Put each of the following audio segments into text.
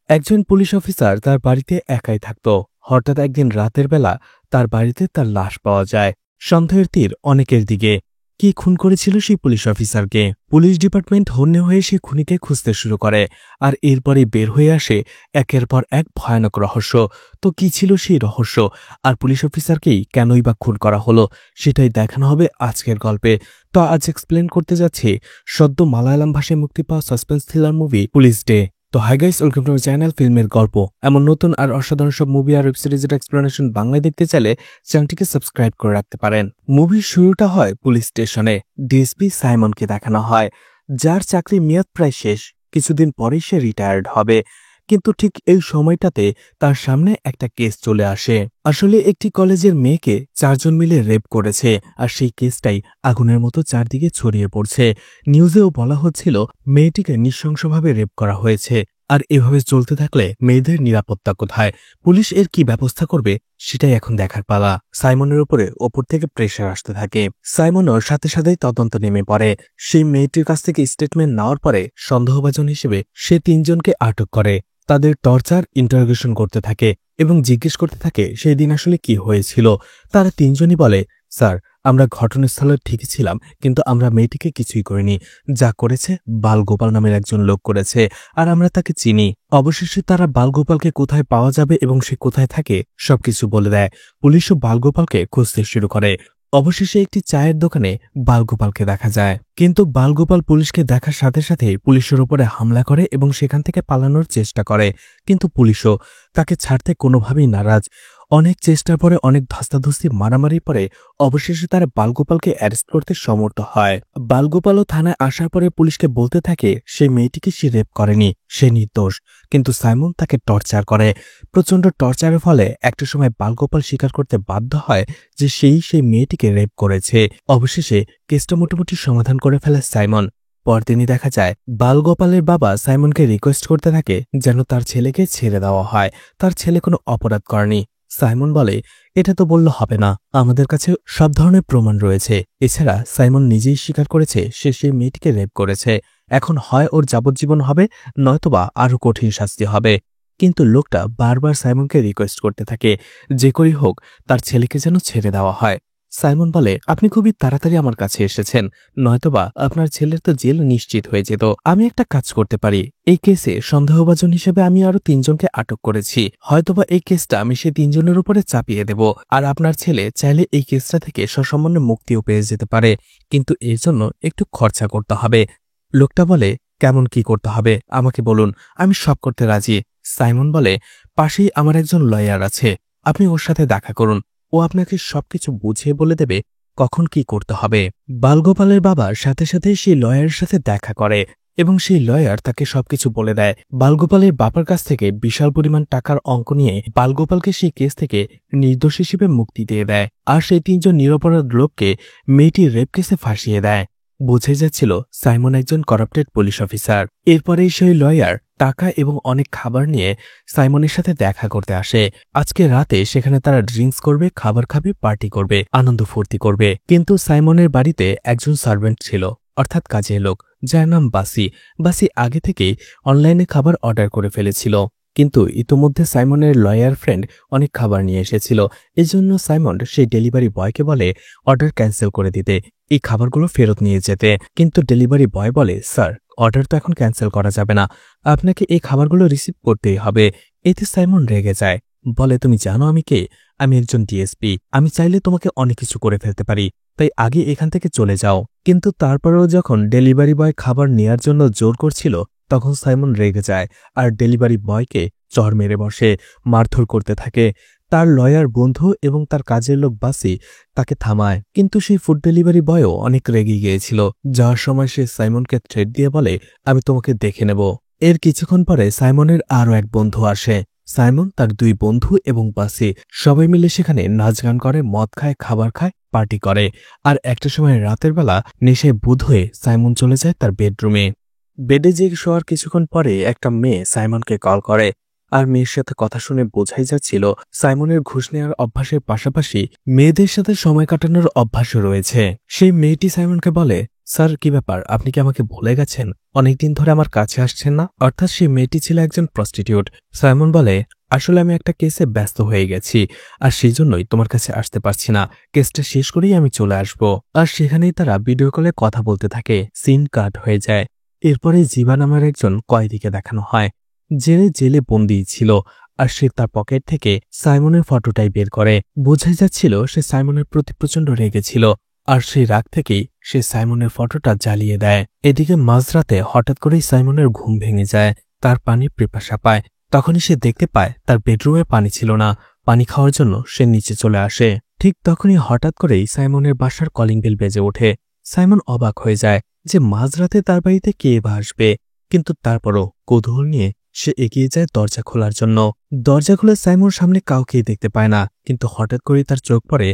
একজন police officer তার বাড়িতে একাই থাকত। হঠাৎ একদিন রাতের বেলা তার বাড়িতে তার লাশ পাওয়া যায়। সন্দেহের তীর অনেকের দিকে। কি খুন করেছিল সেই পুলিশ অফিসারকে? পুলিশ ডিপার্টমেন্ট হন্যে হয়ে সেই খুনিকে খুঁজতে শুরু করে, আর এরপরে বের হয়ে আসে একের পর এক ভয়ানক রহস্য। তো কি ছিল সেই রহস্য, আর পুলিশ অফিসারকেই কেনই বা খুন করা হলো, সেটাই দেখানো হবে আজকের গল্পে। তো আজ এক্সপ্লেন করতে যাচ্ছি সদ্য মালায়ালাম ভাষায় মুক্তি পাওয়া suspense thriller movie police day. তো hi guys, welcome to my channel ফিল্মের গল্প। এমন নতুন আর অসাধারণ সব মুভি আর ওয়েব সিরিজের এক্সপ্লেনেশন বাংলায় দেখতে চাইলে চ্যানেলটিকে সাবস্ক্রাইব করে রাখতে পারেন। মুভির শুরুটা হয় পুলিশ স্টেশনে। ডিএসপি সাইমনকে দেখানো হয়, যার চাকরি মেয়াদ প্রায় শেষ। কিছুদিন পরেই সে রিটায়ার্ড হবে। কিন্তু ঠিক এই সময়টাতে তার সামনে একটা কেস চলে আসে। আসলে একটি কলেজের মেয়েকে 4 জন মিলে রেপ করেছে, আর সেই কেসটাই আগুনের মতো চারদিকে ছড়িয়ে পড়ছে। নিউজেও বলা হচ্ছিল মেয়েটিকে নৃশংসভাবে রেপ করা হয়েছে। আর এভাবে চলতে থাকলে মেয়েদের নিরাপত্তা কোথায়? পুলিশ এর কি ব্যবস্থা করবে, সেটাই এখন দেখার পালা। সাইমনের ওপর থেকে প্রেশার আসতে থাকে। সাইমনও সাথে সাথেই তদন্ত নেমে পড়ে। সেই মেয়েটির কাছ থেকে স্টেটমেন্ট নেওয়ার পরে সন্দেহভাজন হিসেবে সে 3 জনকে আটক করে। তাদের টর্চার ইন্টারোগেশন করতে থাকে এবং জিজ্ঞেস করতে থাকে সেই দিন আসলে কি হয়েছিল। তারা 3 জনই বলে, স্যার, আমরা ঘটনাস্থলে ঠিকই ছিলাম, কিন্তু আমরা মেয়েটিকে কিছুই করিনি। যা করেছে বালগোপাল নামের একজন লোক করেছে, আর আমরা তাকে চিনি। অবশেষে তারা বালগোপালকে কোথায় পাওয়া যাবে এবং সে কোথায় থাকে সবকিছু বলে দেয়। পুলিশও বালগোপালকে খুঁজতে শুরু করে। অবশেষে একটি চায়ের দোকানে বালগোপালকে দেখা যায়, কিন্তু বালগোপাল পুলিশকে দেখার সাথে সাথেই পুলিশের উপরে হামলা করে এবং সেখান থেকে পালানোর চেষ্টা করে। কিন্তু পুলিশও তাকে ছাড়তে কোনোভাবেই নারাজ। অনেক চেষ্টার পরে, অনেক ধস্তাধস্তি মারামারির পরে অবশেষে তারা বালগোপালকে অ্যারেস্ট করতে সমর্থ হয়। বালগোপালও থানায় আসার পরে পুলিশকে বলতে থাকে সেই মেয়েটিকে সে রেপ করেনি, সে নির্দোষ। কিন্তু সাইমন তাকে টর্চার করে। প্রচণ্ড টর্চারের ফলে একটা সময় বালগোপাল স্বীকার করতে বাধ্য হয় যে সেই মেয়েটিকে রেপ করেছে। অবশেষে কেসটা মোটামুটি সমাধান করে ফেলে সাইমন। পরদিনই দেখা যায় বালগোপালের বাবা সাইমনকে রিকোয়েস্ট করতে থাকে যেন তার ছেলেকে ছেড়ে দেওয়া হয়। তার ছেলে কোনো অপরাধ করেনি। সাইমন বলে, এটা তো বললে হবে না, আমাদের কাছে সব ধরনের প্রমাণ রয়েছে। এছাড়া সাইমন নিজেই স্বীকার করেছে সে সেই মেয়েটিকে রেপ করেছে। এখন হয় ওর যাবজ্জীবন হবে, নয়তোবা আরো কঠিন শাস্তি হবে। কিন্তু লোকটা বারবার সাইমনকে রিকোয়েস্ট করতে থাকে যে করেই হোক তার ছেলেকে যেন ছেড়ে দেওয়া হয়। সাইমন বলে, আপনি খুবই তাড়াতাড়ি আমার কাছে এসেছেন, নয়তোবা আপনার ছেলের তো জেল নিশ্চিত হয়ে যেত। আমি একটা কাজ করতে পারি, এই কেসে সন্দেহভাজন হিসেবে আমি আরো 3 জনকে আটক করেছি। হয়তোবা এই কেসটা আমি সেই 3 জনের উপরে চাপিয়ে দেব, আর আপনার ছেলে চাইলে এই কেসটা থেকে সসম্মানে মুক্তিও পেয়ে যেতে পারে। কিন্তু এর জন্য একটু খরচা করতে হবে। লোকটা বলে, কেমন কি করতে হবে আমাকে বলুন, আমি সব করতে রাজি। সাইমন বলে, পাশেই আমার একজন লয়ার আছে, আপনি ওর সাথে দেখা করুন। ও আপনাকে সবকিছু বুঝিয়ে বলে দেবে কখন কি করতে হবে। বালগোপালের বাবার সাথে সাথে সেই লয়ারের সাথে দেখা করে এবং সেই লয়ার তাকে সবকিছু বলে দেয়। বালগোপালের বাবার কাছ থেকে বিশাল পরিমাণ টাকার অঙ্ক নিয়ে বালগোপালকে সেই কেস থেকে নির্দোষ হিসেবে মুক্তি দিয়ে দেয়, আর সেই 3 জন নিরপরাধ লোককে মেয়েটির রেপ কেসে ফাঁসিয়ে দেয়। বুঝে যাচ্ছিল সাইমন একজন করাপ্টেড পুলিশ অফিসার। এরপরেই সেই লয়ার টাকা এবং অনেক খাবার নিয়ে সাইমনের সাথে দেখা করতে আসে। আজকে রাতে সেখানে তারা ড্রিঙ্কস করবে, খাবার খাবে, পার্টি করবে, আনন্দ ফুর্তি করবে। কিন্তু সাইমনের বাড়িতে একজন সার্ভেন্ট ছিল, অর্থাৎ কাজের লোক, যার নাম বাসি। বাসি আগে থেকেই অনলাইনে খাবার অর্ডার করে ফেলেছিল, কিন্তু ইতোমধ্যে সাইমনের লয়ার ফ্রেন্ড অনেক খাবার নিয়ে এসেছিল। এজন্য সাইমন সেই ডেলিভারি বয়কে বলে অর্ডার ক্যান্সেল করে দিতে, এই খাবারগুলো ফেরত নিয়ে যেতে। কিন্তু ডেলিভারি বয় বলে, স্যার, অর্ডার তো এখন ক্যান্সেল করা যাবে না, আপনাকে এই খাবারগুলো রিসিভ করতেই হবে। এতে সাইমন রেগে যায়, বলে, তুমি জানো আমি কে? আমি একজন ডিএসপি, আমি চাইলে তোমাকে অনেক কিছু করে ফেলতে পারি, তাই আগে এখান থেকে চলে যাও। কিন্তু তারপরেও যখন ডেলিভারি বয় খাবার নেয়ার জন্য জোর করছিল, তখন সাইমন রেগে যায় আর ডেলিভারি বয়কে চড় মেরে বসে, মারধর করতে থাকে। তার লয়ার বন্ধু এবং তার কাজের লোক বাসি তাকে থামায়, কিন্তু সেই ফুড ডেলিভারি বয়ও অনেক রেগে গিয়েছিল। যাওয়ার সময় সে সাইমনকে থ্রেট দিয়ে বলে, আমি তোমাকে দেখে নেব। এর কিছুক্ষণ পরে সাইমনের আরও এক বন্ধু আসে। সাইমন, তার 2 বন্ধু এবং বাসি সবাই মিলে সেখানে নাচ গান করে, মদ খায়, খাবার খায়, পার্টি করে। আর একটা সময় রাতের বেলা নেশায় বুঁদ হয়ে সাইমন চলে যায় তার বেডরুমে। বেডে জেগে শোয়ার কিছুক্ষণ পরে একটা মেয়ে সাইমনকে কল করে, আর মেয়ের সাথে কথা শুনে বোঝাই যাচ্ছিল সাইমনের ঘুষ নেওয়ার অভ্যাসের পাশাপাশি মেয়েদের সাথে সময় কাটানোর অভ্যাসও রয়েছে। সেই মেয়েটি সাইমনকে বলে, স্যার কি ব্যাপার, আপনি কি আমাকে ভুলে গেছেন? অনেকদিন ধরে আমার কাছে আসছেন না? অর্থাৎ সেই মেয়েটি ছিল একজন প্রস্টিটিউট। সাইমন বলে, আসলে আমি একটা কেসে ব্যস্ত হয়ে গেছি, আর সেই জন্যই তোমার কাছে আসতে পারছি না। কেসটা শেষ করেই আমি চলে আসব। আর সেখানেই তারা ভিডিও কলে কথা বলতে থাকে। সিন কাট হয়ে যায়। এরপরে জিবা নামের একজন কয়েদিকে দেখানো হয়, জেলে বন্দী ছিল। আর সে তার পকেট থেকে সাইমনের ফটোটাই বের করে। বোঝাই যাচ্ছিল সে সাইমনের প্রতি প্রচন্ড রেগেছিল, আর সেই রাগ থেকেই সে সাইমনের ফটোটা জ্বালিয়ে দেয়। এদিকে মাঝরাতে হঠাৎ করেই সাইমনের ঘুম ভেঙে যায়। তার পানির পিপাসা পায়। তখনই সে দেখতে পায় তার বেডরুমে পানি ছিল না। পানি খাওয়ার জন্য সে নিচে চলে আসে। ঠিক তখনই হঠাৎ করেই সাইমনের বাসার কলিং বেল বেজে ওঠে। সাইমন অবাক হয়ে যায় যে মাঝরাতে তার বাড়িতে কে বা আসবে, কিন্তু তারপরও কৌতূহল নিয়ে সে এগিয়ে যায় দরজা খোলার জন্য। দরজা খুলে সাইমন সামনে কাউকেই দেখতে পায় না, কিন্তু হঠাৎ করেই তার চোখ পড়ে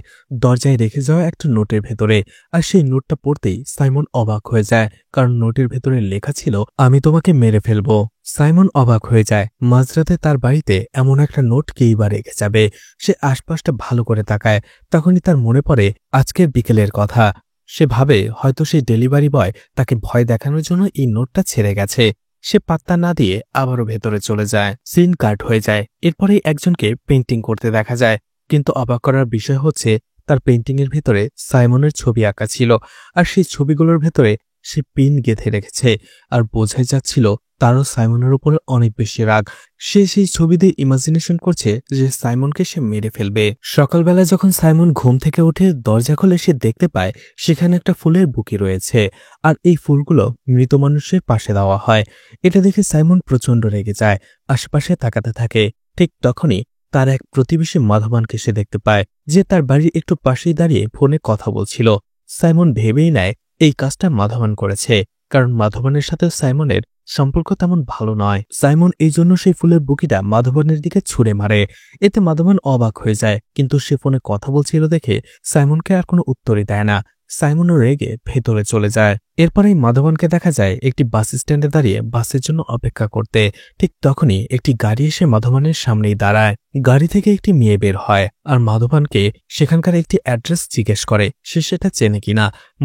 দরজায় রেখে যাওয়া একটা নোটের ভেতরে। আর সেই নোটটা পড়তেই সাইমন অবাক হয়ে যায়, কারণ নোটের ভেতরে লেখা ছিল, আমি তোমাকে মেরে ফেলবো। সাইমন অবাক হয়ে যায়, মাঝরাতে তার বাড়িতে এমন একটা নোট কেই বা রেখে যাবে। সে আশপাশটা ভালো করে তাকায়। তখনই তার মনে পড়ে আজকের বিকেলের কথা। সে ভাবে হয়তো সেই ডেলিভারি বয় তাকে ভয় দেখানোর জন্য এই নোটটা ছেড়ে গেছে। সে পাত্তা না দিয়ে আবারও ভেতরে চলে যায়। সিন কাট হয়ে যায়। এরপরেই একজনকে পেইন্টিং করতে দেখা যায়, কিন্তু অবাক করার বিষয় হচ্ছে তার পেইন্টিংয়ের ভেতরে সাইমনের ছবি আঁকা ছিল, আর সেই ছবিগুলোর ভেতরে সে পিন গেঁথে রেখেছে। আর বোঝাই যাচ্ছিল তারও সাইমনের উপরে অনেক বেশি রাগ। সে সেই ছবি দিয়ে ইমাজিনেশন করছে যে সাইমনকে সে মেরে ফেলবে। সকালবেলা যখন সাইমন ঘুম থেকে উঠে দরজা খুলে সে দেখতে পায় সেখানে একটা ফুলের বুকি রয়েছে, আর এই ফুলগুলো মৃত মানুষের পাশে দেওয়া হয়। এটা দেখে সাইমন প্রচন্ড রেগে যায়, আশেপাশে তাকাতে থাকে। ঠিক তখনই তার এক প্রতিবেশী মাধবানকে সে দেখতে পায়, যে তার বাড়ির একটু পাশেই দাঁড়িয়ে ফোনে কথা বলছিল। সাইমন ভেবেই নেয় এই কাজটা মাধবান করেছে, কারণ মাধবানের সাথে সাইমনের সম্পর্ক তেমন ভালো নয়। সাইমন এই জন্য সেই ফুলের বুকিটা মাধবানের দিকে ছুঁড়ে মারে। এতে মাধবান অবাক হয়ে যায়, কিন্তু সে ফোনে কথা বলছিল দেখে সাইমনকে আর কোনো উত্তরই দেয় না। সাইমনও রেগে ভেতরে চলে যায়। এরপরেই মাধবানকে দেখা যায় একটি বাস স্ট্যান্ডে দাঁড়িয়ে বাসের জন্য অপেক্ষা করতে। ঠিক তখনই একটি গাড়ি এসে মাধবানের সামনেই দাঁড়ায়। গাড়ি থেকে একটি মেয়ে বের হয়, আর মাধবানকে সেখানকার একটি অ্যাড্রেস জিজ্ঞেস করে সে সেটা চেনে কিনা।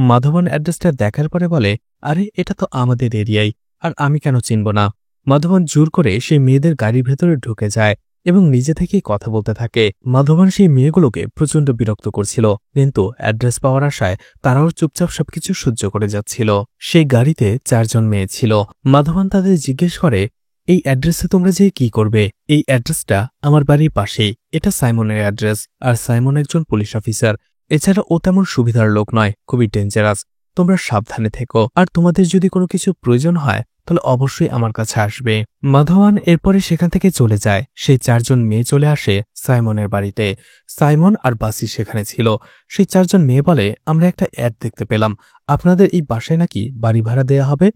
মাধবান অ্যাড্রেসটা দেখার পরে বলে, আরে এটা তো আমাদের এরিয়াই, আর আমি কেন চিনব না। মাধবান জোর করে সেই মেয়েদের গাড়ির ভেতরে ঢুকে যায় এবং নিজে থেকেই কথা বলতে থাকে। মাধবান সেই মেয়েগুলোকে প্রচন্ড বিরক্ত করছিল, কিন্তু অ্যাড্রেস পাওয়ার আশায় তারাও চুপচাপ সবকিছু সহ্য করে যাচ্ছিল। সেই গাড়িতে 4 জন মেয়ে ছিল। মাধবান তাদের জিজ্ঞেস করে, এই অ্যাড্রেসে তোমরা যে কি করবে? এই অ্যাড্রেসটা আমার বাড়ির পাশেই, এটা সাইমনের অ্যাড্রেস। আর সাইমন একজন পুলিশ অফিসার। এছাড়া ও তেমন সুবিধার লোক নয়, খুবই ডেঞ্জারাস। তোমরা সাবধানে থেকো, আর তোমাদের যদি কোনো কিছু প্রয়োজন হয় তাহলে অবশ্যই আমার কাছে আসবে। মাধবান এরপরে সেখান থেকে চলে যায়। সেই 4 জন মেয়ে চলে আসে সাইমনের বাড়িতে। সাইমন আর বাসি সেখানে ছিল। সেই 4 জন মেয়ে বলে, আমরা একটা অ্যাড দেখতে পেলাম, আপনাদের এই বাসায় নাকি বাড়ি ভাড়া দেয়া হবে।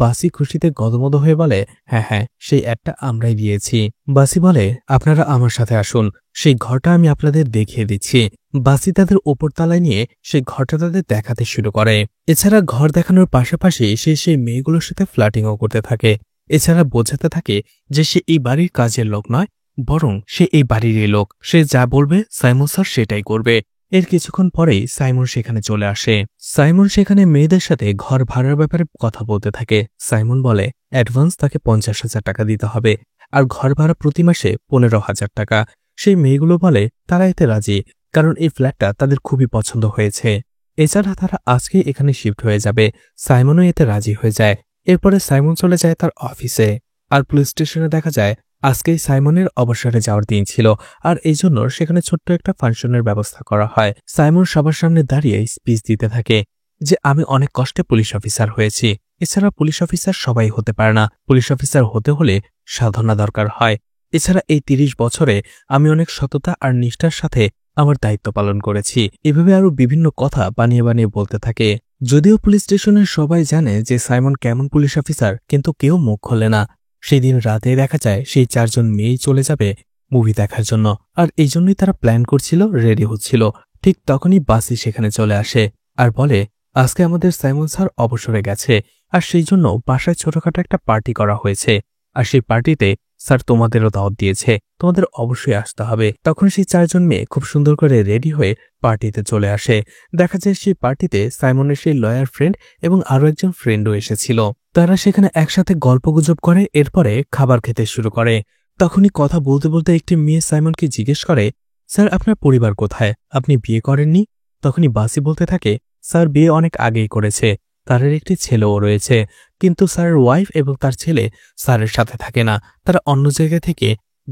বাসি খুশিতে গদমদ হয়ে বলে, হ্যাঁ হ্যাঁ, সেই অ্যাডটা আমরাই দিয়েছি। বাসি বলে, আপনারা আমার সাথে আসুন, সেই ঘরটা আমি আপনাদের দেখিয়ে দিচ্ছি। বাসি তাদের ওপরতলায় নিয়ে সেই ঘরটা তাদের দেখাতে শুরু করে। এছাড়া ঘর দেখানোর পাশাপাশি সে সেই মেয়েগুলোর সাথে ফ্লার্টিংও করতে থাকে। এছাড়া বোঝাতে থাকে যে সে এই বাড়ির কাজের লোক নয়, বরং সে এই বাড়িরই লোক। সে যা বলবে সাইমন স্যার সেটাই করবে। এর কিছুক্ষণ পরেই সাইমন সেখানে চলে আসে। সাইমন সেখানে মেয়েদের সাথে ঘর ভাড়ার ব্যাপারে কথা বলতে থাকে। সাইমন বলে অ্যাডভান্স তাকে 50,000 টাকা দিতে হবে, আর ঘর ভাড়া প্রতি মাসে 15,000 টাকা। সেই মেয়েগুলো বলে তারা এতে রাজি, কারণ এই ফ্ল্যাটটা তাদের খুবই পছন্দ হয়েছে। এছাড়া তারা আজকেই এখানে শিফট হয়ে যাবে। সাইমনও এতে রাজি হয়ে যায়। এরপরে সাইমন চলে যায় তার অফিসে। আর পুলিশ স্টেশনে দেখা যায় আজকেই সাইমনের অবসরে যাওয়ার দিন ছিল, আর এই জন্য সেখানে ছোট্ট একটা ফাংশনের ব্যবস্থা করা হয়। সাইমন সবার সামনে দাঁড়িয়ে স্পিচ দিতে থাকে যে আমি অনেক কষ্টে পুলিশ অফিসার হয়েছি। এছাড়া পুলিশ অফিসার সবাই হতে পারে না, পুলিশ অফিসার হতে হলে সাধনা দরকার হয়। এছাড়া এই 30 বছরে আমি অনেক সততা আর নিষ্ঠার সাথে আমার দায়িত্ব পালন করেছি। এভাবে আরো বিভিন্ন কথা বানিয়ে বানিয়ে বলতে থাকে। যদিও পুলিশ স্টেশনের সবাই জানে যে সাইমন কেমন পুলিশ অফিসার, কিন্তু কেউ মুখ খোলে না। সেদিন রাতে দেখা যায় সেই 4 জন মেয়েই চলে যাবে মুভি দেখার জন্য, আর এই জন্যই তারা প্ল্যান করছিল, রেডি হচ্ছিল। ঠিক তখনই বাসি সেখানে চলে আসে আর বলে, আজকে আমাদের সাইমন স্যার অবসরে গেছে, আর সেই জন্য বাসায় ছোটখাটো একটা পার্টি করা হয়েছে। আর সেই পার্টিতে স্যার তোমাদেরও দাওয়াত দিয়েছে, তোমাদের অবশ্যই আসতে হবে। তখন সেই 4 জন মেয়ে খুব সুন্দর করে রেডি হয়ে পার্টিতে চলে আসে। দেখা যায় সেই পার্টিতে সাইমনের সেই লয়ার ফ্রেন্ড এবং আরো একজন ফ্রেন্ডও এসেছিল। তারা সেখানে একসাথে গল্পগুজব করে, এরপরে খাবার খেতে শুরু করে। তখনই কথা বলতে বলতে একটি মেয়ে সাইমনকে জিজ্ঞেস করে, স্যার আপনার পরিবার কোথায়, আপনি বিয়ে করেননি? তখনই বাসি বলতে থাকে, স্যার বিয়ে অনেক আগেই করেছে, তার একটি ছেলেও রয়েছে, কিন্তু স্যারের ওয়াইফ এবং তার ছেলে স্যারের সাথে থাকে না, তারা অন্য জায়গা থেকে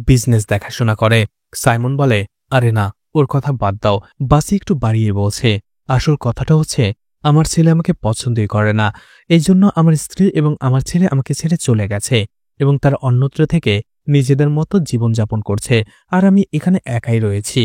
বিজনেস দেখাশোনা করে। সাইমন বলে, আরে না, ওর কথা বাদ দাও। বাসি একটু বাড়িয়ে বলছে, আসল কথাটা হচ্ছে আমার ছেলে আমাকে পছন্দই করে না, এই জন্য আমার স্ত্রী এবং আমার ছেলে আমাকে ছেড়ে চলে গেছে এবং তারা অন্যত্র থেকে নিজেদের মতো জীবনযাপন করছে, আর আমি এখানে একাই রয়েছি।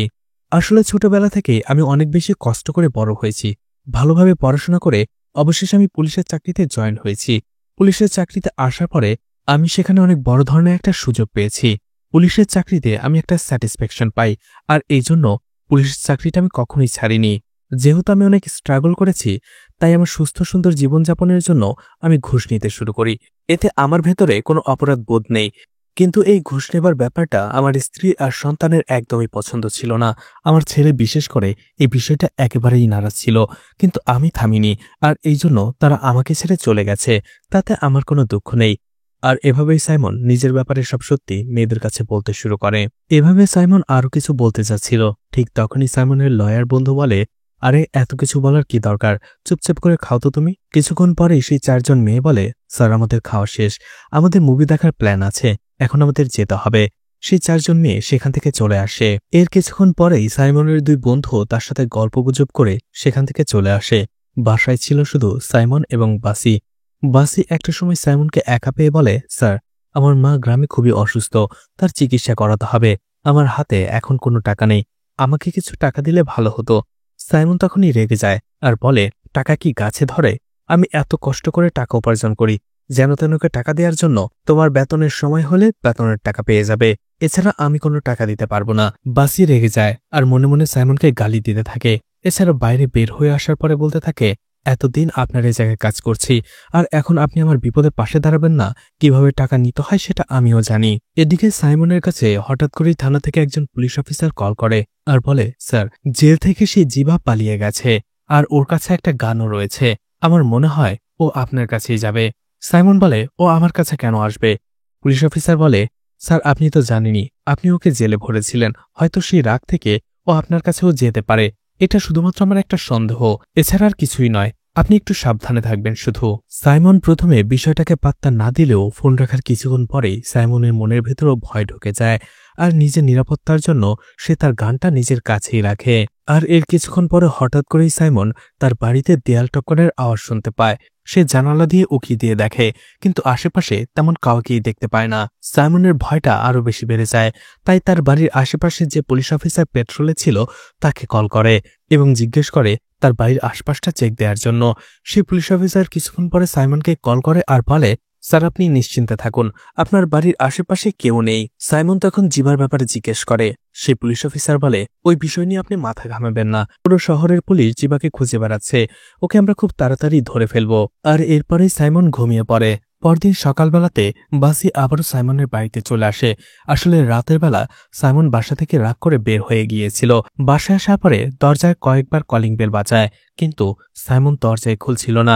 আসলে ছোটবেলা থেকে আমি অনেক বেশি কষ্ট করে বড় হয়েছি, ভালোভাবে পড়াশোনা করে অবশেষে আমি পুলিশের চাকরিতে জয়েন হয়েছি। পুলিশের চাকরিতে আসার পরে আমি সেখানে অনেক বড় ধরনের একটা সুযোগ পেয়েছি। পুলিশের চাকরিতে আমি একটা স্যাটিসফ্যাকশন পাই, আর এই জন্য পুলিশের চাকরিটা আমি কখনোই ছাড়িনি। যেহেতু আমি অনেক স্ট্রাগল করেছি, তাই আমার সুস্থ সুন্দর জীবনযাপনের জন্য আমি ঘুষ নিতে শুরু করি। এতে আমার ভেতরে কোনো অপরাধ বোধ নেই, কিন্তু এই ঘুষ নেবার ব্যাপারটা আমার স্ত্রী আর সন্তানের একদমই পছন্দ ছিল না। আমার ছেলে বিশেষ করে এই বিষয়টা একেবারেই নারাজ ছিল, কিন্তু আমি থামিনি, আর এই জন্য তারা আমাকে ছেড়ে চলে গেছে, তাতে আমার কোনো দুঃখ নেই। আর এভাবেই সাইমন নিজের ব্যাপারে সব সত্যি মেয়েদের কাছে বলতে শুরু করে। এভাবে সাইমন আরো কিছু বলতে চাচ্ছিল, ঠিক তখনই সাইমনের লয়ার বন্ধু বলে, আরে এত কিছু বলার কি দরকার, চুপচাপ করে খাও তো তুমি। কিছুক্ষণ পরেই সেই 4 জন মেয়ে বলে, স্যার আমাদের খাওয়া শেষ, আমাদের মুভি দেখার প্ল্যান আছে, এখন আমাদের যেতে হবে। সেই 4 জন মেয়ে সেখান থেকে চলে আসে। এর কিছুক্ষণ পরেই সাইমনের 2 বন্ধু তার সাথে গল্পগুজব করে সেখান থেকে চলে আসে। বাসায় ছিল শুধু সাইমন এবং বাসি। বাসি একটা সময় সাইমনকে একা পেয়ে বলে, স্যার আমার মা গ্রামে খুবই অসুস্থ, তার চিকিৎসা করাতে হবে, আমার হাতে এখন কোনো টাকা নেই, আমাকে কিছু টাকা দিলে ভালো হতো। সাইমন তখনই রেগে যায় আর বলে, টাকা কি গাছে ধরে? আমি এত কষ্ট করে টাকা উপার্জন করি, যেন তেনকে টাকা দেওয়ার জন্য? তোমার বেতনের সময় হলে বেতনের টাকা পেয়ে যাবে, এছাড়া আমি কোনো টাকা দিতে পারবো না। বাসি রেগে যায় আর মনে মনে সাইমনকে গালি দিতে থাকে। এছাড়া বাইরে বের হয়ে আসার পরে বলতে থাকে, এতদিন আপনার এই জায়গায় কাজ করছি, আর এখন আপনি আমার বিপদের পাশে দাঁড়াবেন না? কিভাবে টাকা নিতে হয় সেটা আমিও জানি। এদিকে সাইমনের কাছে হঠাৎ করেই থানা থেকে একজন পুলিশ অফিসার কল করে আর বলে, স্যার জেল থেকে সেই জিবা পালিয়ে গেছে, আর ওর কাছে একটা গানও রয়েছে, আমার মনে হয় ও আপনার কাছেই যাবে। সাইমন বলে, ও আমার কাছে কেন আসবে? পুলিশ অফিসার বলে, স্যার আপনি তো জানেনই, আপনি ওকে জেলে ভরেছিলেন, হয়তো সেই রাগ থেকে ও আপনার কাছেও যেতে পারে, এটা শুধুমাত্র আমার একটা সন্দেহ, এছাড়া আর কিছুই নয়, আপনি একটু সাবধানে থাকবেন শুধু। সাইমন প্রথমে বিষয়টাকে পাত্তা না দিলেও ফোন রাখার কিছুক্ষণ পরেই সাইমনের মনের ভেতরও ভয় ঢুকে যায়, আর নিজের নিরাপত্তার জন্য সে তার গানটা নিজের কাছেই রাখে। আর এর কিছুক্ষণ পরে হঠাৎ করেই সাইমন তার বাড়িতে দেয়াল টক্করের আওয়াজ শুনতে পায়। সে জানালা দিয়ে উকি দিয়ে দেখে, কিন্তু আশেপাশে তেমন কাউকেই দেখতে পায় না। সাইমনের ভয়টা আরো বেশি বেড়ে যায়, তাই তার বাড়ির আশেপাশে যে পুলিশ অফিসার পেট্রোলে ছিল তাকে কল করে এবং জিজ্ঞেস করে তার বাড়ির আশপাশটা চেক দেওয়ার জন্য। সেই পুলিশ অফিসার কিছুক্ষণ পরে সাইমনকে কল করে আর বলে, স্যার আপনি নিশ্চিন্তে থাকুন, আপনার বাড়ির আশেপাশে কেউ নেই। সাইমন তখন জিবার ব্যাপারে জিজ্ঞেস করে। সেই পুলিশ অফিসার বলে, ওই বিষয় নিয়ে আপনি মাথা ঘামাবেন না, পুরো শহরের পুলিশ জিবাকে খুঁজে বেড়াচ্ছে, ওকে আমরা খুব তাড়াতাড়ি ধরে ফেলবো। আর এরপরেই সাইমন ঘুমিয়ে পড়ে। পরদিন সকালবেলাতে বাসি আবারও সাইমনের বাড়িতে চলে আসে। আসলে রাতের বেলা সাইমন বাসা থেকে রাগ করে বের হয়ে গিয়েছিল। বাসায় আসার পরে দরজায় কয়েকবার কলিং বেল বাজায়, কিন্তু সাইমন দরজায় খুলছিল না।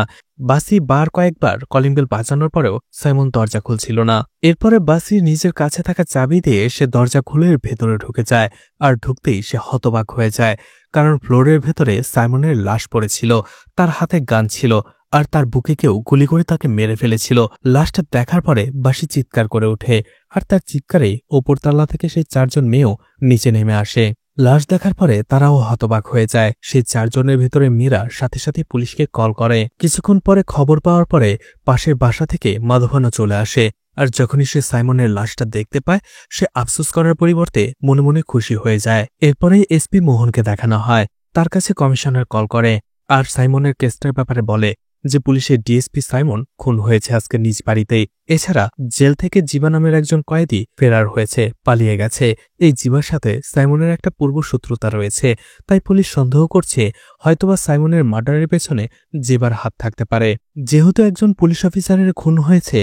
বাসি কয়েকবার কলিং বেল বাজানোর পরেও সাইমন দরজা খুলছিল না। এরপরে বাসি নিজের কাছে থাকা চাবি দিয়ে সে দরজা খুলে ভেতরে ঢুকে যায়, আর ঢুকতেই সে হতবাক হয়ে যায়, কারণ ফ্লোরের ভেতরে সাইমনের লাশ পড়েছিল, তার হাতে গান ছিল, আর তার বুকে কেউ গুলি করে তাকে মেরে ফেলেছিল। লাশটা দেখার পরে বাসি চিৎকার করে ওঠে, আর তার চিৎকারে ওপরতলা থেকে সেই 4 জন মেয়েও নিচে নেমে আসে। লাশ দেখার পরে তারাও হতবাক হয়ে যায়। সেই 4 জনের ভেতরে মীরা সাথে সাথে পুলিশকে কল করে। কিছুক্ষণ পরে খবর পাওয়ার পরে পাশের বাসা থেকে মাধবানও চলে আসে, আর যখনই সে সাইমনের লাশটা দেখতে পায় সে আফসোস করার পরিবর্তে মনে মনে খুশি হয়ে যায়। এরপরেই এসপি মোহনকে দেখানো হয়, তার কাছে কমিশনার কল করে আর সাইমনের কেসটার ব্যাপারে বলে যে পুলিশের ডিএসপি সাইমন খুন হয়েছে আজকে নিজ বাড়িতেই। এছাড়া জেল থেকে জিবা নামের একজন কয়েদি ফেরার হয়েছে, পালিয়ে গেছে। এই জিবার সাথে সাইমনের একটা পূর্বশত্রুতা রয়েছে, তাই পুলিশ সন্দেহ করছে হয়তোবা সাইমনের মার্ডারের পেছনে জিবার হাত থাকতে পারে। যেহেতু একজন পুলিশ অফিসারের খুন হয়েছে,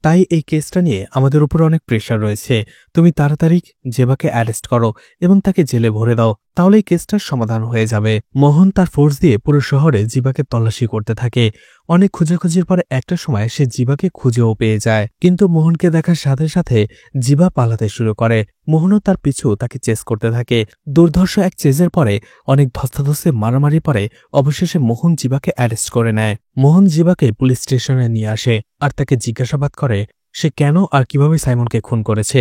তাই এই কেসটা নিয়ে আমাদের উপর অনেক প্রেশার রয়েছে। তুমি তাড়াতাড়ি জেবাকে অ্যারেস্ট করো এবং তাকে জেলে ভরে দাও, তাহলে এই কেসটার সমাধান হয়ে যাবে। মোহন তার ফোর্স দিয়ে পুরো শহরে জিবাকে তল্লাশি করতে থাকে। অনেক খোঁজাখুঁজির পরে একটা সময় সে জিবাকে খুঁজেও পেয়ে যায়, কিন্তু মোহনকে দেখার সাথে সাথে জিবা পালাতে শুরু করে। মোহনও তার পিছু তাকে চেস করতে থাকে। দুর্ধর্ষ এক চেজের পরে অনেক ধস্তাধস্তি মারামারি পরে অবশেষে মোহন জিবাকে অ্যারেস্ট করে নেয়। মোহন জিবাকে পুলিশ স্টেশনে নিয়ে আসে আর তাকে জিজ্ঞাসাবাদ করে সে কেন আর কিভাবে সাইমনকে খুন করেছে।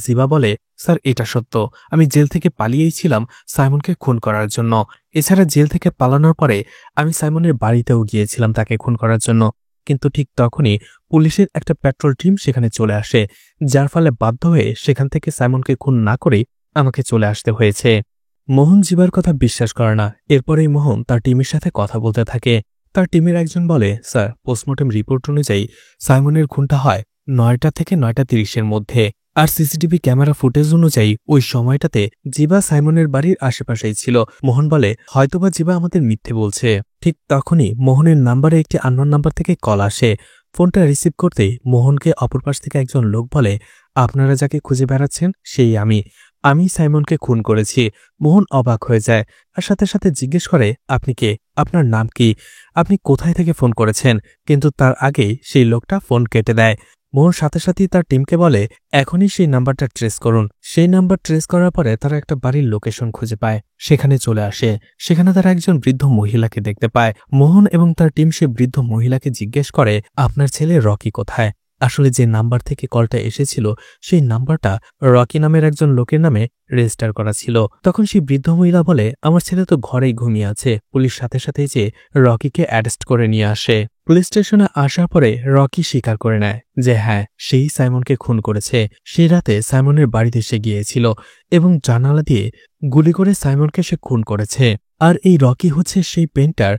জিবা বলে, স্যার এটা সত্য, আমি জেল থেকে পালিয়েই ছিলাম সাইমনকে খুন করার জন্য। এছাড়া জেল থেকে পালানোর পরে আমি সাইমনের বাড়িতেও গিয়েছিলাম তাকে খুন করার জন্য, কিন্তু ঠিক তখনই পুলিশের একটা পেট্রোল টিম সেখানে চলে আসে, যার ফলে বাধ্য হয়ে সেখান থেকে সাইমনকে খুন না করে আমাকে চলে আসতে হয়েছে। মোহন জিবার কথা বিশ্বাস করে না। এরপরেই মোহন তার টিমের সাথে কথা বলতে থাকে। তার টিমের একজন বলে, স্যার পোস্টমর্টেম রিপোর্ট অনুযায়ী সাইমনের খুনটা হয় 9টা থেকে 9:30-এর মধ্যে, আর সিসিটিভি ক্যামেরা ফুটেজ অনুযায়ী ওই সময়টাতে জিবা সাইমনের বাড়ির আশেপাশেই ছিল। মোহন বলে, হয়তোবা জিবা আমাদের মিথ্যে বলছে। ঠিক তখনই মোহনের নাম্বারে একটি আননোন নাম্বার থেকে কল আসে। ফোনটা রিসিভ করতেই মোহনকে অপর পাশ থেকে একজন লোক বলে, আপনারা যাকে খুঁজে বেড়াচ্ছেন সেই আমি সাইমনকে খুন করেছি। মোহন অবাক হয়ে যায় আর সাথে সাথে জিজ্ঞেস করে, আপনি কে, আপনার নাম কি, আপনি কোথায় থেকে ফোন করেছেন? কিন্তু তার আগেই সেই লোকটা ফোন কেটে দেয়। মোহন সাথে সাথেই তার টিমকে বলে, এখনই সেই নাম্বারটা ট্রেস করুন। সেই নাম্বার ট্রেস করার পরে তারা একটা বাড়ির লোকেশন খুঁজে পায়, সেখানে চলে আসে। সেখানে তারা একজন বৃদ্ধ মহিলাকে দেখতে পায়। মোহন এবং তার টিম সে বৃদ্ধ মহিলাকে জিজ্ঞেস করে, আপনার ছেলে রকি কোথায়? আসলে যে নাম্বার থেকে কলটা এসেছিল সেই নাম্বারটা রকি নামের একজন লোকের নামে রেজিস্টার করা ছিল। তখন সেই বৃদ্ধ মহিলা বলে, আমার ছেলে তো ঘরেই ঘুমিয়ে আছে। পুলিশ সাথে সাথেই যে রকিকে অ্যারেস্ট করে নিয়ে আসে। পুলিশ স্টেশনে আসার পরে রকি স্বীকার করে নেয় যে হ্যাঁ, সেই সাইমনকে খুন করেছে। সেই রাতে সাইমনের বাড়িতে সে গিয়েছিল এবং জানালা দিয়ে গুলি করে সাইমনকে সে খুন করেছে। আর এই রকি হচ্ছে সেই পেন্টার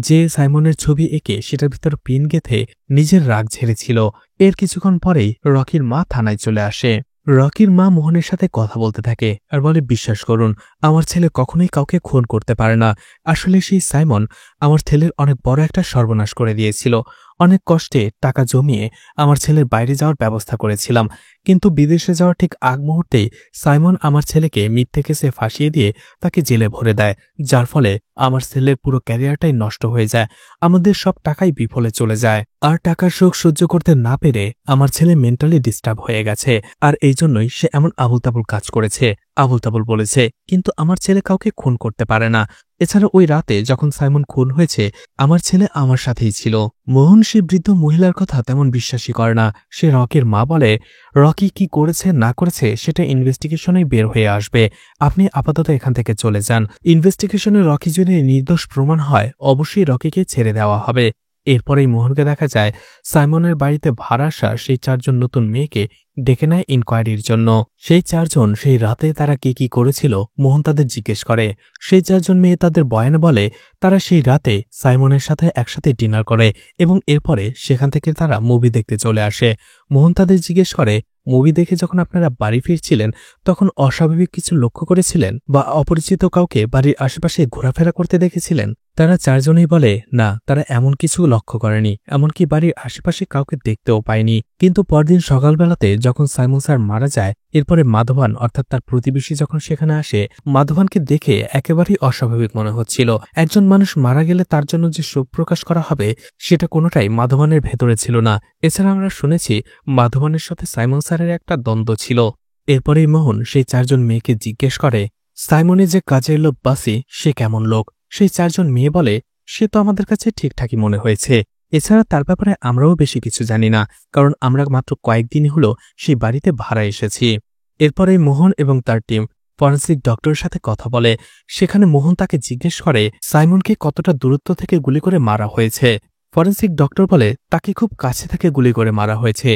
যে সাইমনের ছবি এঁকে সেটার ভিতর পিন গেঁথে নিজের রাগ ঝেড়েছিল। এর কিছুক্ষণ পরেই রকির মা থানায় চলে আসে। রকির মা মোহনের সাথে কথা বলতে থাকে আর বলে, বিশ্বাস করুন, আমার ছেলে কখনোই কাউকে খুন করতে পারে না। আসলে সেই সাইমন আমার ছেলের অনেক বড় একটা সর্বনাশ করে দিয়েছিল। অনেক কষ্টে টাকা জমিয়ে আমার ছেলের বাইরে যাওয়ার ব্যবস্থা করেছিলাম, কিন্তু বিদেশে যাওয়ার ঠিক আগ মুহূর্তেই সাইমন আমার ছেলেকে মিথ্যে কেসে ফাঁসিয়ে দিয়ে তাকে জেলে ভরে দেয়, যার ফলে আমার ছেলের পুরো ক্যারিয়ারটাই নষ্ট হয়ে যায়। আমাদের সব টাকাই বিফলে চলে যায়। আর টাকার শোক সহ্য করতে না পেরে আমার ছেলে মেন্টালি ডিস্টার্ব হয়ে গেছে, আর এই জন্যই সে এমন আবুলতাবুল কাজ করেছে, আবুলতাবুল বলেছে। কিন্তু আমার ছেলে কাউকে খুন করতে পারে না। এছাড়া ওই রাতে যখন সাইমন খুন হয়েছে আমার ছেলে আমার সাথেই ছিল। মোহন সে বৃদ্ধ মহিলার কথা তেমন বিশ্বাসই করে না। সে রকির মা বলে, রকি কি করেছে না করেছে সেটা ইনভেস্টিগেশনেই বের হয়ে আসবে, আপনি আপাতত এখান থেকে চলে যান। ইনভেস্টিগেশনে রকি যদি নির্দোষ প্রমাণ হয় অবশ্যই রকিকে ছেড়ে দেওয়া হবে। এরপরেই মোহনকে দেখা যায় সাইমনের বাড়িতে ভাড়া আসা সেই 4জন নতুন মেয়েকে ডেকে নেয় ইনকোয়ারির জন্য। সেই 4জন সেই রাতে তারা কি করেছিল মোহন তাদের জিজ্ঞেস করে। সেই 4জন মেয়ে তাদের বয়ানে বলে তারা সেই রাতে সাইমনের সাথে একসাথে ডিনার করে এবং এরপরে সেখান থেকে তারা মুভি দেখতে চলে আসে। মোহন তাদের জিজ্ঞেস করে, মুভি দেখে যখন আপনারা বাড়ি ফিরছিলেন তখন অস্বাভাবিক কিছু লক্ষ্য করেছিলেন বা অপরিচিত কাউকে বাড়ির আশেপাশে ঘোরাফেরা করতে দেখেছিলেন? তারা 4জনেই বলে, না, তারা এমন কিছু লক্ষ্য করেনি, এমনকি বাড়ির আশেপাশে কাউকে দেখতেও পায়নি। কিন্তু পরদিন সকালবেলাতে যখন সাইমন স্যার মারা যায়, এরপরে মাধবান অর্থাৎ তার প্রতিবেশী যখন সেখানে আসে, মাধবানকে দেখে একেবারেই অস্বাভাবিক মনে হচ্ছিল। একজন মানুষ মারা গেলে তার জন্য যে শোক প্রকাশ করা হবে সেটা কোনোটাই মাধবানের ভেতরে ছিল না। এছাড়া আমরা শুনেছি মাধবানের সাথে সাইমন স্যারের একটা দ্বন্দ্ব ছিল। এরপরেই মোহন সেই 4জন মেয়েকে জিজ্ঞেস করে, সাইমনের যে কাজের লোক বাসি সে কেমন লোক? সেই 4জন মেয়ে বলে, সে তো আমাদের কাছে ঠিকঠাকই মনে হয়েছে। এছাড়া তার ব্যাপারে আমরাও বেশি কিছু জানি না, কারণ আমরা মাত্র কয়েকদিনই হলো সেই বাড়িতে ভাড়া এসেছি। এরপরে মোহন এবং তার টিম ফরেন্সিক ডক্টরের সাথে কথা বলে। সেখানে মোহন তাকে জিজ্ঞেস করে সাইমনকে কতটা দূরত্ব থেকে গুলি করে মারা হয়েছে। ফরেন্সিক ডক্টর বলে তাকে খুব কাছে থেকে গুলি করে মারা হয়েছে,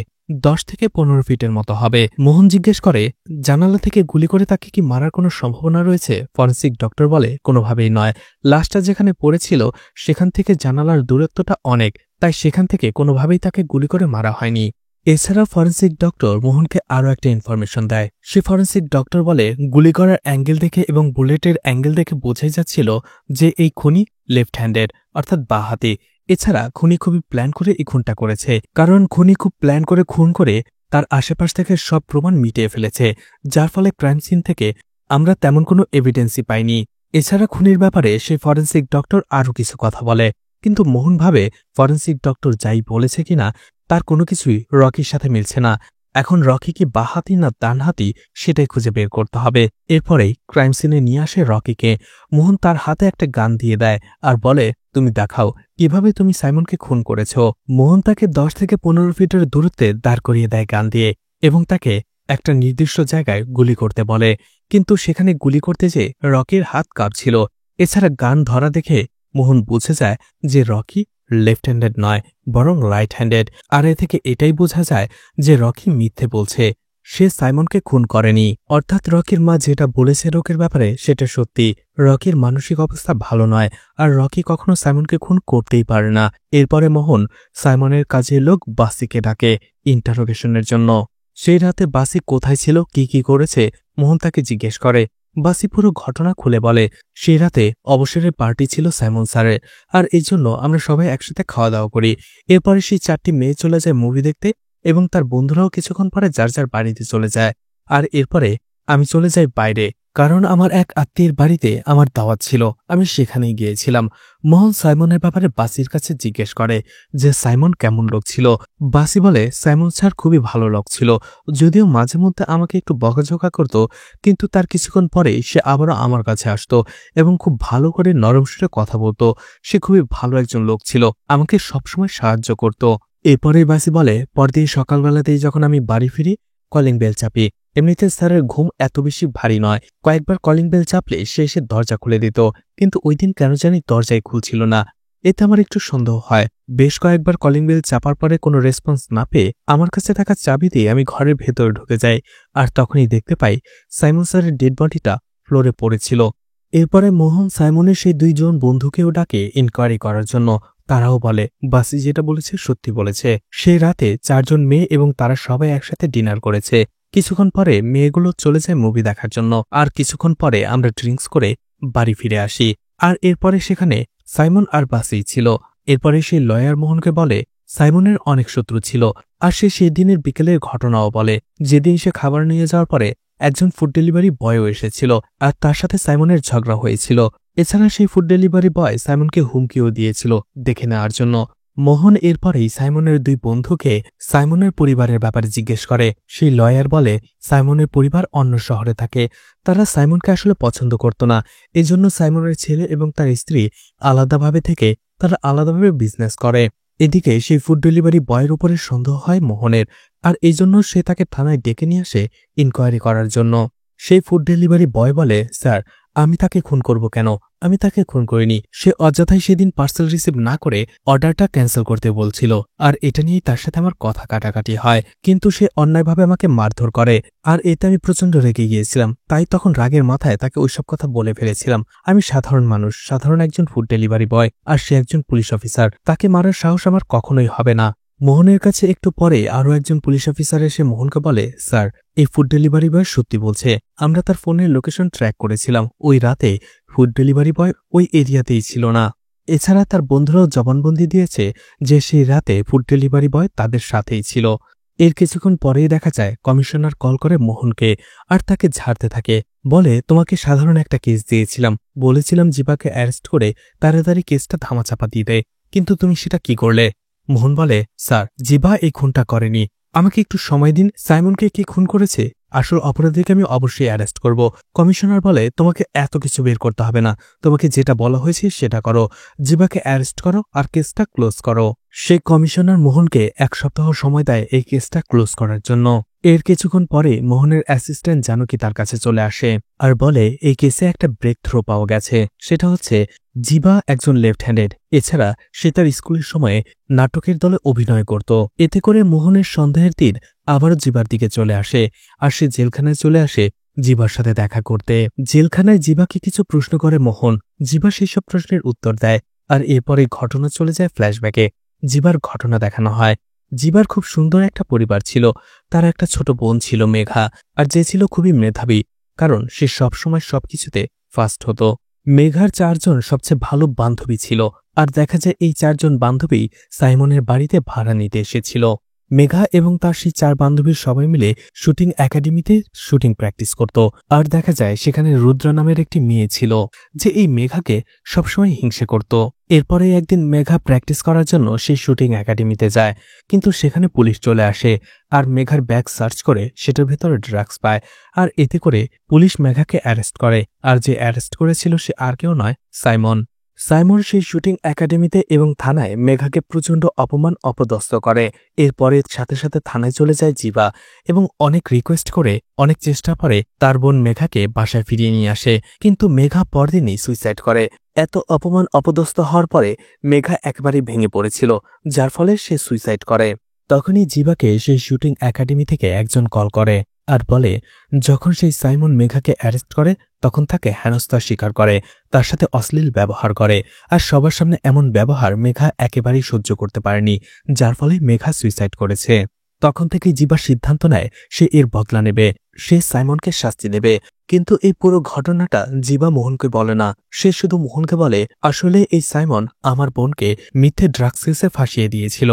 10 থেকে 15 ফিটের মতো হবে। মোহন জিজ্ঞেস করে, জানালা থেকে গুলি করে তাকে কি মারার কোনো সম্ভাবনা রয়েছে? ফরেন্সিক ডক্টর বলে, কোনোভাবেই নয়। লাশটা যেখানে পড়েছিল সেখান থেকে জানালার দূরত্বটা অনেক, তাই সেখান থেকে কোনোভাবেই তাকে গুলি করে মারা হয়নি। এছাড়া ফরেন্সিক ডক্টর মোহনকে আরও একটা ইনফরমেশন দেয়। সে ফরেন্সিক ডক্টর বলে, গুলি করার অ্যাঙ্গেল দেখে এবং বুলেটের অ্যাঙ্গেল দেখে বোঝাই যাচ্ছিল যে এই খুনি লেফট হ্যান্ডেড অর্থাৎ বাঁ হাতি। এছাড়া খুনি খুবই প্ল্যান করে এই খুনটা করেছে, কারণ খুনি খুব প্ল্যান করে খুন করে তার আশেপাশ থেকে সব প্রমাণ মিটিয়ে ফেলেছে, যার ফলে ক্রাইম সিন থেকে আমরা তেমন কোনো এভিডেন্সই পাইনি। এছাড়া খুনির ব্যাপারে সেই ফরেন্সিক ডক্টর আরও কিছু কথা বলে, কিন্তু মোহন ভাবে ফরেন্সিক ডক্টর যাই বলেছে কিনা তার কোনো কিছুই রকির সাথে মিলছে না। এখন রকি কি বাঁহাতি না ডানহাতি সেটাই খুঁজে বের করতে হবে। এরপরেই ক্রাইম সিনে নিয়ে আসে রকিকে। মোহন তার হাতে একটা গান দিয়ে দেয় আর বলে, তুমি দেখাও কিভাবে তুমি সাইমনকে খুন করেছ। মোহন তাকে 10 থেকে 15 ফিটের দূরত্বে দাঁড় করিয়ে দেয় গান দিয়ে এবং তাকে একটা নির্দিষ্ট জায়গায় গুলি করতে বলে, কিন্তু সেখানে গুলি করতে যেয়ে রকির হাত কাঁপছিল। এছাড়া গান ধরা দেখে মোহন বুঝে যায় যে রকি লেফট হ্যান্ডেড নয় বরং রাইট হ্যান্ডেড, আর এ থেকে এটাই বোঝা যায় যে রকি মিথ্যে বলছে, সে সাইমনকে খুন করেনি। অর্থাৎ রকির মা যেটা বলেছে রকির ব্যাপারে সেটা সত্যি। রকির মানসিক অবস্থা ভালো নয় আর রকি কখনো সাইমনকে খুন করতেই পারে না। এরপরে মোহন সাইমনের কাজের লোক বাসিকে ডাকে ইন্টারোগেশনের জন্য। সেই রাতে বাসি কোথায় ছিল, কি করেছে, মোহন তাকে জিজ্ঞেস করে। বাসি পুরো ঘটনা খুলে বলে, সেই রাতে অবসরের পার্টি ছিল সাইমন স্যারের, আর এই জন্য আমরা সবাই একসাথে খাওয়া দাওয়া করি। এরপরে সেই 4টি মেয়ে চলে যায় মুভি দেখতে এবং তার বন্ধুরাও কিছুক্ষণ পরে যার যার বাড়িতে চলে যায়। আর এরপরে আমি চলে যাই বাইরে, কারণ আমার এক আত্মীয়ের বাড়িতে আমার দাওয়াত ছিল, আমি সেখানেই গিয়েছিলাম। মোহন সাইমনের ব্যাপারে বাসির কাছে জিজ্ঞেস করে যে সাইমন কেমন লোক ছিল। বাসি বলে সাইমন স্যার খুবই ভালো লোক ছিল, যদিও মাঝে মধ্যে আমাকে একটু বকাঝকা করত, কিন্তু তার কিছুক্ষণ পরেই সে আবারও আমার কাছে আসতো এবং খুব ভালো করে নরম সুরে কথা বলতো। সে খুবই ভালো একজন লোক ছিল, আমাকে সবসময় সাহায্য করত। এরপরেই বাসি বলে, পরদিন সকালবেলাতেই যখন আমি বাড়ি ফিরি কলিং বেল চাপি। এমনিতে স্যারের ঘুম এত বেশি ভারী নয়, কয়েকবার কলিং বেল চাপলে সে এসে দরজা খুলে দিত, কিন্তু ওই দিন কেন জানি দরজাই খুলছিল না। এতে আমার একটু সন্দেহ হয়। বেশ কয়েকবার কলিং বেল চাপার পরে কোনো রেসপন্স না পেয়ে আমার কাছে থাকা চাবি দিয়ে আমি ঘরের ভেতরে ঢুকে যাই, আর তখনই দেখতে পাই সাইমন স্যারের ডেড বডিটা ফ্লোরে পড়েছিল। এরপরে মোহন সাইমনের সেই 2 জন বন্ধুকেও ডাকে ইনকোয়ারি করার জন্য। তারাও বলে বাসি যেটা বলেছে সত্যি বলেছে। সেই রাতে 4 জন মেয়ে এবং তারা সবাই একসাথে ডিনার করেছে। কিছুক্ষণ পরে মেয়েগুলো চলে যায় মুভি দেখার জন্য, আর কিছুক্ষণ পরে আমরা ড্রিঙ্কস করে বাড়ি ফিরে আসি। আর এরপরে সেখানে সাইমন আর বাসি ছিল। এরপরে সেই লয়ার মোহনকে বলে সাইমনের অনেক শত্রু ছিল, আর সে সেই দিনের বিকেলের ঘটনাও বলে, যেদিন সে খাবার নিয়ে যাওয়ার পরে একজন ফুড ডেলিভারি বয়ও এসেছিল আর তার সাথে সাইমনের ঝগড়া হয়েছিল। এছাড়া সেই ফুড ডেলিভারি বয় সাইমনকে হুমকিও দিয়েছিল দেখে নেওয়ার জন্য। মোহন এরপরেই সাইমনের 2 বন্ধুকে সাইমনের পরিবারের ব্যাপারে জিজ্ঞেস করে। সেই লয়ার বলে সাইমনের পরিবার অন্য শহরে থাকে, তারা সাইমনকে আসলে পছন্দ করত না, এজন্য সাইমনের ছেলে এবং তার স্ত্রী আলাদাভাবে থেকে তারা আলাদাভাবে বিজনেস করে। এদিকে সেই ফুড ডেলিভারি বয়ের উপরে সন্দেহ হয় মোহনের, আর এই জন্য সে তাকে থানায় ডেকে নিয়ে আসে ইনকোয়ারি করার জন্য। সেই ফুড ডেলিভারি বয় বলে, স্যার আমি তাকে খুন করব কেন, আমি তাকে খুন করিনি। সে অযথাই সেদিন পার্সেল রিসিভ না করে অর্ডারটা ক্যান্সেল করতে বলছিল, আর এটা নিয়েই তার সাথে আমার কথা কাটাকাটি হয়, কিন্তু সে অন্যায়ভাবে আমাকে মারধর করে, আর এতে আমি প্রচন্ড রেগে গিয়েছিলাম, তাই তখন রাগের মাথায় তাকে ওইসব কথা বলে ফেলেছিলাম। আমি সাধারণ মানুষ, সাধারণ একজন ফুড ডেলিভারি বয়, আর সে একজন পুলিশ অফিসার, তাকে মারার সাহস আমার কখনোই হবে না। মোহনের কাছে একটু পরে আরও একজন পুলিশ অফিসার এসে মোহনকে বলে, স্যার এই ফুড ডেলিভারি বয় সত্যি বলছে, আমরা তার ফোনের লোকেশন ট্র্যাক করেছিলাম, ওই রাতে ফুড ডেলিভারি বয় ওই এরিয়াতেই ছিল না। এছাড়া তার বন্ধুরাও জবানবন্দি দিয়েছে যে সেই রাতে ফুড ডেলিভারি বয় তাদের সাথেই ছিল। এর কিছুক্ষণ পরেই দেখা যায় কমিশনার কল করে মোহনকে আর তাকে ঝাড়তে থাকে, বলে তোমাকে সাধারণ একটা কেস দিয়েছিলাম, বলেছিলাম জিবাকে অ্যারেস্ট করে তাড়াতাড়ি কেসটা ধামাচাপা দিয়ে দেয়, কিন্তু তুমি সেটা কি করলে। মোহন বলে, স্যার জিবা এই খুনটা করেনি, আমাকে একটু সময় দিন, সাইমনকে কে খুন করেছে আসল অপরাধীকে আমি অবশ্যই অ্যারেস্ট করব। কমিশনার বলে, তোমাকে এত কিছু বের করতে হবে না, তোমাকে যেটা বলা হয়েছে সেটা করো, জিবাকে অ্যারেস্ট করো আর কেসটা ক্লোজ করো। সেই কমিশনার মোহনকে 1 সপ্তাহ সময় দেয় এই কেসটা ক্লোজ করার জন্য। এর কিছুক্ষণ পরে মোহনের অ্যাসিস্ট্যান্ট জানকী তার কাছে চলে আসে আর বলে এই কেসে একটা ব্রেক থ্রো পাওয়া গেছে, সেটা হচ্ছে জিবা একজন লেফট হ্যান্ডেড, এছাড়া সে তার স্কুলের সময়ে নাটকের দলে অভিনয় করত। এতে করে মোহনের সন্দেহের তীর আবারও জিবার দিকে চলে আসে, আর সে জেলখানায় চলে আসে জিবার সাথে দেখা করতে। জেলখানায় জিবাকে কিছু প্রশ্ন করে মোহন, জিবা সেই সব প্রশ্নের উত্তর দেয়, আর এরপরে ঘটনা চলে যায় ফ্ল্যাশব্যাকে। জিবার ঘটনা দেখানো হয়। জিবার খুব সুন্দর একটা পরিবার ছিল, তার একটা ছোট বোন ছিল মেঘা, আর যে ছিল খুবই মেধাবী, কারণ সে সবসময় সবকিছুতে ফার্স্ট হতো। মেঘার 4 জন সবচেয়ে ভালো বান্ধবী ছিল, আর দেখা যায় এই 4 জন বান্ধবী সাইমনের বাড়িতে ভাড়া নিতে এসেছিল। মেঘা এবং তার সেই 4 বান্ধবীর সবাই মিলে শুটিং একাডেমিতে শুটিং প্র্যাকটিস করত। আর দেখা যায় সেখানে রুদ্রা নামের একটি মেয়ে ছিল, যে এই মেঘাকে সবসময় হিংসে করত। এরপরে একদিন মেঘা প্র্যাকটিস করার জন্য সেই শুটিং একাডেমিতে যায়, কিন্তু সেখানে পুলিশ চলে আসে আর মেঘার ব্যাগ সার্চ করে সেটার ভেতরে ড্রাগস পায়। আর এতে করে পুলিশ মেঘাকে অ্যারেস্ট করে, আর যে অ্যারেস্ট করেছিল সে আর কেউ নয়, সাইমন। সাইমন সেই শুটিং একাডেমিতে এবং থানায় মেঘাকে প্রচণ্ড অপমান অপদস্থ করে। এরপরে সাথে সাথে থানায় চলে যায় জিবা এবং অনেক রিকোয়েস্ট করে, অনেক চেষ্টা করে তার বোন মেঘাকে বাসায় ফিরিয়ে নিয়ে আসে, কিন্তু মেঘা পরদিনই সুইসাইড করে। এত অপমান অপদস্থ হওয়ার পরে মেঘা একেবারেই ভেঙে পড়েছিল, যার ফলে সে সুইসাইড করে। তখনই জিবাকে সেই শুটিং একাডেমি থেকে একজন কল করে আর বলে, যখন সেই সাইমন মেঘাকে অ্যারেস্ট করে তখন তাকে হেনস্থার স্বীকার করে, তার সাথে অশ্লীল ব্যবহার করে, আর সবার সামনে এমন ব্যবহার মেঘা একেবারেই সহ্য করতে পারেনি, যার ফলে মেঘা সুইসাইড করেছে। তখন থেকেই জিবা সিদ্ধান্ত নেয় সে এর বদলা নেবে, সে সাইমনকে শাস্তি দেবে। কিন্তু এই পুরো ঘটনাটা জিবা মোহনকে বলে না, সে শুধু মোহনকে বলে, আসলে এই সাইমন আমার বোনকে মিথ্যে ড্রাগস কেসে ফাঁসিয়ে দিয়েছিল,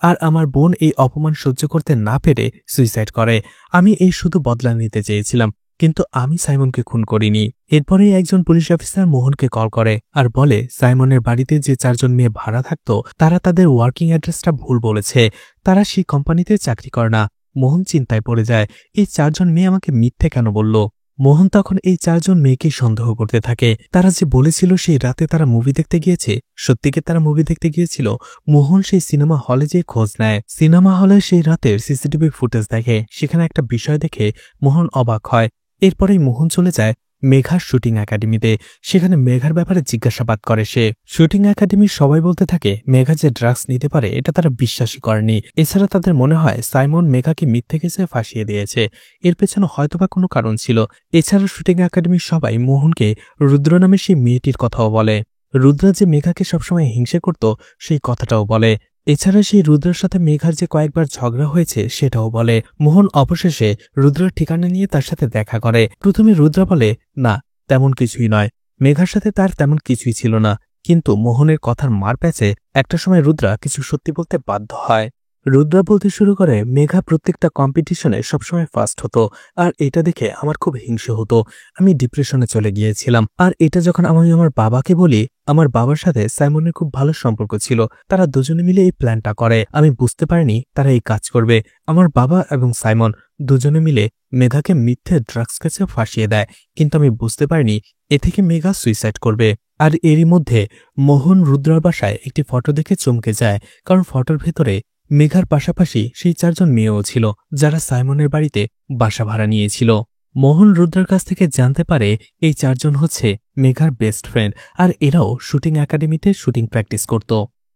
আর আমার বোন এই অপমান সহ্য করতে না পেরে সুইসাইড করে। আমি এই শুধু বদলা নিতে চেয়েছিলাম, কিন্তু আমি সাইমনকে খুন করিনি। এরপরে একজন পুলিশ অফিসার মোহনকে কল করে আর বলে, সাইমনের বাড়িতে যে 4 জন মেয়ে ভাড়া থাকতো তারা তাদের ওয়ার্কিং অ্যাড্রেসটা ভুল বলেছে, তারা সেই কোম্পানিতে চাকরি করে না। মোহন চিন্তায় পড়ে যায়, এই 4 জন মেয়ে আমাকে মিথ্যে কেন বলল। মোহন তখন এই 4 জন মেয়েকেই সন্দেহ করতে থাকে। তারা যে বলেছিল সেই রাতে তারা মুভি দেখতে গিয়েছে, সত্যিকে তারা মুভি দেখতে গিয়েছিল। মোহন সেই সিনেমা হলে যেয়ে খোঁজ নেয়, সিনেমা হলে সেই রাতের সিসিটিভি ফুটেজ দেখে, সেখানে একটা বিষয় দেখে মোহন অবাক হয়। এরপরেই মোহন চলে যায় মেঘার শুটিং একাডেমিতে, সেখানে মেঘার ব্যাপারে জিজ্ঞাসাবাদ করে সে। শুটিং একাডেমির সবাই বলতে থাকে মেঘা যে ড্রাগস নিতে পারে এটা তারা বিশ্বাসই করেনি। এছাড়া তাদের মনে হয় সাইমন মেঘাকে মিথ্যে কেসে ফাঁসিয়ে দিয়েছে, এর পেছনে হয়তোবা কোনো কারণ ছিল। এছাড়া শুটিং একাডেমির সবাই মোহনকে রুদ্র নামের সেই মেয়েটির কথাও বলে, রুদ্রা যে মেঘাকে সবসময় হিংসে করত সেই কথাটাও বলে। এছাড়া সেই রুদ্রের সাথে মেঘার যে কয়েকবার ঝগড়া হয়েছে সেটাও বলে। মোহন অবশেষে রুদ্রের ঠিকানা নিয়ে তার সাথে দেখা করে। প্রথমে রুদ্রা বলে, না তেমন কিছুই নয়, মেঘার সাথে তার তেমন কিছুই ছিল না। কিন্তু মোহনের কথার মার প্যাচে একটা সময় রুদ্রা কিছু সত্যি বলতে বাধ্য হয়। রুদ্রা বলতে শুরু করে, মেঘা প্রত্যেকটা কম্পিটিশনে সবসময় ফার্স্ট হতো, আর এটা দেখে আমার খুব হিংসে হতো। আমি ডিপ্রেশনে চলে গিয়েছিলাম। আর এটা যখন আমি আমার বাবাকে বলি, আমার বাবার সাথে সাইমনের খুব ভালো সম্পর্ক ছিল, তারা দুজনে মিলে এই প্ল্যানটা করে। আমি বুঝতে পারিনি তারা এই কাজ করবে। আমার বাবা এবং সাইমন দুজনে মিলে মেঘাকে মিথ্যে ড্রাগস কেসে ফাঁসিয়ে দেয়, কিন্তু আমি বুঝতে পারিনি এ থেকে মেঘা সুইসাইড করবে। আর এরই মধ্যে মোহন রুদ্রার বাসায় একটি ফটো দেখে চমকে যায়, কারণ ফটোর ভেতরে মেঘার পাশাপাশি সেই 4 জন মেয়েও ছিল যারা সাইমনের বাড়িতে বাসা ভাড়া নিয়েছিল। মোহন রুদ্রার কাছ থেকে জানতে পারে এই 4 জন হচ্ছে মেঘার বেস্ট ফ্রেন্ড, আর এরাও শুটিং একাডেমিতে শুটিং প্র্যাকটিস করত।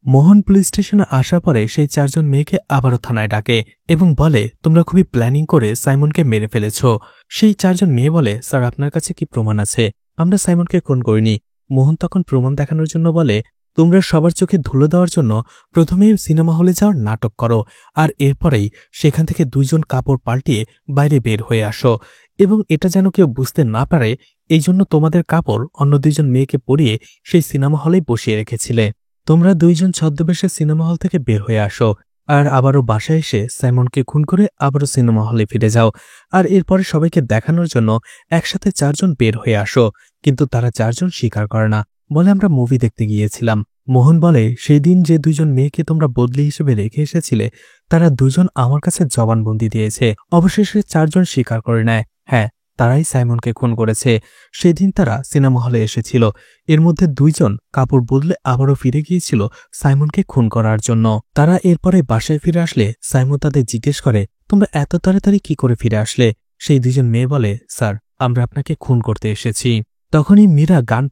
মোহন পুলিশ স্টেশনে আসার পরে সেই 4 জন মেয়েকে আবারও থানায় ডাকে এবং বলে, তোমরা খুবই প্ল্যানিং করে সাইমনকে মেরে ফেলেছ। সেই 4 জন মেয়ে বলে, স্যার আপনার কাছে কি প্রমাণ আছে? আমরা সাইমনকে খুন করিনি। মোহন তখন প্রমাণ দেখানোর জন্য বলে, তোমরা সবার চোখে ধুলো দেওয়ার জন্য প্রথমেই সিনেমা হলে যাওয়ার নাটক করো, আর এরপরেই সেখান থেকে 2 জন কাপড় পাল্টিয়ে বাইরে বের হয়ে আসো, এবং এটা যেন কেউ বুঝতে না পারে এই জন্য তোমাদের কাপড় অন্য 2 জন মেয়েকে পরিয়ে সেই সিনেমা হলেই বসিয়ে রেখেছিলে। তোমরা 2 জন ছদ্মবেশে সিনেমা হল থেকে বের হয়ে আসো, আর আবারও বাসায় এসে সাইমনকে খুন করে আবারও সিনেমা হলে ফিরে যাও, আর এরপরে সবাইকে দেখানোর জন্য একসাথে 4 জন বের হয়ে আসো। কিন্তু তারা 4 জন স্বীকার করে না, বলে আমরা মুভি দেখতে গিয়েছিলাম। মোহন বলে, সেই দিন যে 2 জন মেয়েকে তোমরা বদলি হিসেবে রেখে এসেছিলে তারা 2 জন আমার কাছে জবানবন্দি দিয়েছে। অবশেষে 4 জন স্বীকার করে নেয়, হ্যাঁ তারাই সাইমনকে খুন করেছে। সেদিন তারা সিনেমা হলে এসেছিল, এর মধ্যে 2 জন কাপড় বদলে আবারও ফিরে গিয়েছিল সাইমনকে খুন করার জন্য। তারা এরপরে বাসায় ফিরে আসলে সাইমন তাদের জিজ্ঞেস করে, তোমরা এত তাড়াতাড়ি কি করে ফিরে আসলে? সেই 2 জন মেয়ে বলে, স্যার আমরা আপনাকে খুন করতে এসেছি। তখনই মীরা গান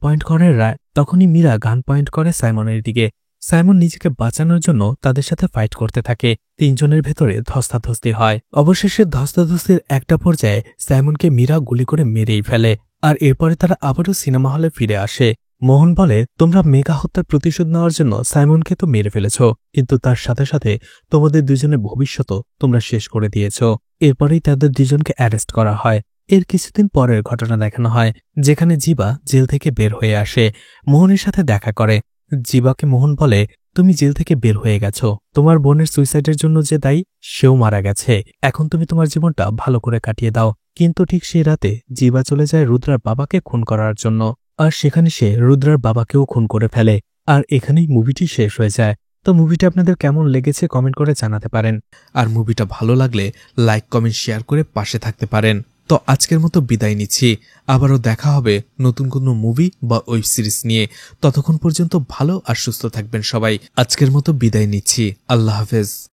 পয়েন্ট করে সাইমনের দিকে। সাইমন নিজেকে বাঁচানোর জন্য তাদের সাথে ফাইট করতে থাকে। 3 জনের ভেতরে ধস্তাধস্তি হয়। অবশেষে ধস্তাধস্তির একটা পর্যায়ে সাইমনকে মীরা গুলি করে মেরেই ফেলে, আর এরপরে তারা আবারও সিনেমা হলে ফিরে আসে। মোহন বলে, তোমরা মেঘা হত্যার প্রতিশোধ নেওয়ার জন্য সাইমনকে তো মেরে ফেলেছ, কিন্তু তার সাথে সাথে তোমাদের 2 জনের ভবিষ্যৎও তোমরা শেষ করে দিয়েছ। এরপরেই তাদের 2 জনকে অ্যারেস্ট করা হয়। এর কিছুদিন পরের ঘটনা দেখানো হয়, যেখানে জিবা জেল থেকে বের হয়ে আসে, মোহনের সাথে দেখা করে। জিবাকে মোহন বলে, তুমি জেল থেকে বের হয়ে গেছো, তোমার বোনের সুইসাইডের জন্য যে দায়ী সেও মারা গেছে, এখন তুমি তোমার জীবনটা ভালো করে কাটিয়ে দাও। কিন্তু ঠিক সেই রাতে জিবা চলে যায় রুদ্রার বাবাকে খুন করার জন্য, আর সেখানে সে রুদ্রার বাবাকেও খুন করে ফেলে। আর এখানেই মুভিটি শেষ হয়ে যায়। তো মুভিটা আপনাদের কেমন লেগেছে কমেন্ট করে জানাতে পারেন। আর মুভিটা ভালো লাগলে লাইক কমেন্ট শেয়ার করে পাশে থাকতে পারেন। তো আজকের মতো বিদায় নিচ্ছি, আবারও দেখা হবে নতুন কোনো মুভি বা ওয়েব সিরিজ নিয়ে। ততক্ষণ পর্যন্ত ভালো আর সুস্থ থাকবেন সবাই। আজকের মতো বিদায় নিচ্ছি, আল্লাহ হাফেজ।